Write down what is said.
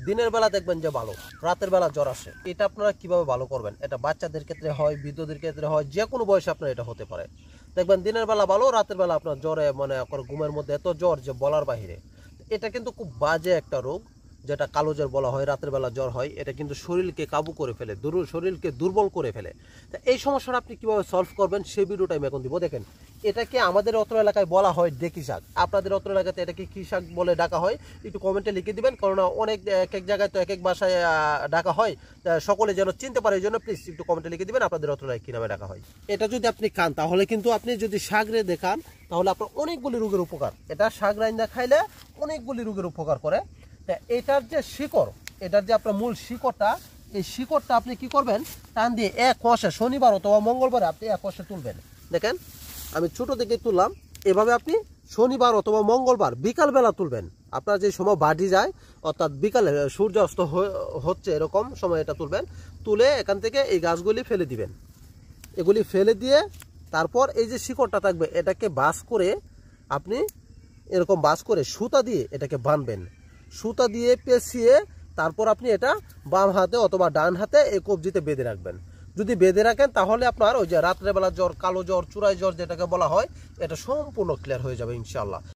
দিনের বেলা দেখবেন যে ভালো, রাতের বেলা জ্বর আসে। এটা আপনারা কিভাবে ভালো করবেন? এটা বাচ্চাদের ক্ষেত্রে হয়, বৃদ্ধদের ক্ষেত্রে হয়, যে কোনো বয়সে আপনার এটা হতে পারে। দেখবেন দিনের বেলা ভালো, রাতের বেলা আপনার জ্বরে মানে ঘুমের মধ্যে এত জ্বর যে বলার বাহিরে। এটা কিন্তু খুব বাজে একটা রোগ, যেটা কালো জ্বর বলা হয়। রাতের বেলা জ্বর হয়, এটা কিন্তু শরীরকে কাবু করে ফেলে, শরীরকে দুর্বল করে ফেলে। তা এই সমস্যাটা আপনি কিভাবে সলভ করবেন সেই ভিডিওটা আমি এখন দিব। দেখেন, এটাকে আমাদের অত্র এলাকায় বলা হয় ডেকি শাক, আপনাদের অত্র এলাকাতে এটাকে কি শাক বলে ডাকা হয় একটু কমেন্টে লিখে দিবেন, কারণ অনেক এক এক জায়গায় তো এক এক ভাষায় ডাকা হয়। সকলে যেন চিনতে পারে, এই জন্য প্লিজ একটু কমেন্টে লিখে দিবেন আপনাদের অত্র এলাকায় কী নামে ডাকা হয়। এটা যদি আপনি খান তাহলে কিন্তু আপনি যদি শাক রে দেখান তাহলে আপনার অনেকগুলি রোগের উপকার। এটা শাক রাইন্দা খাইলে অনেকগুলি রোগের উপকার করে। এটার যে শিকড়, এটার যে আপনার মূল শিকড়টা, এই শিকড়টা আপনি কি করবেন, টান দিয়ে এক কষে শনিবার অথবা মঙ্গলবারে আপনি এক কষে তুলবেন। দেখেন আমি ছোট থেকে তুললাম, এভাবে আপনি শনিবার অথবা মঙ্গলবার বিকালবেলা তুলবেন। আপনার যে সময় বাড়ি যায়, অর্থাৎ বিকালে সূর্যাস্ত হচ্ছে এরকম সময় এটা তুলবেন। তুলে এখান থেকে এই গাছগুলি ফেলে দিবেন। এগুলি ফেলে দিয়ে তারপর এই যে শিকড়টা থাকবে এটাকে বাস করে আপনি এরকম বাস করে সুতা দিয়ে এটাকে বাঁধবেন। সুতা দিয়ে পেঁচিয়ে তারপর আপনি এটা বাম হাতে অথবা ডান হাতে এই কবজিতে বেঁধে রাখবেন। যদি বেঁধে রাখেন তাহলে আপনার ওই যে রাত্রেবেলা জ্বর, কালো জ্বর, চুরাই জ্বর যেটাকে বলা হয়, এটা সম্পূর্ণ ক্লিয়ার হয়ে যাবে ইনশাআল্লাহ।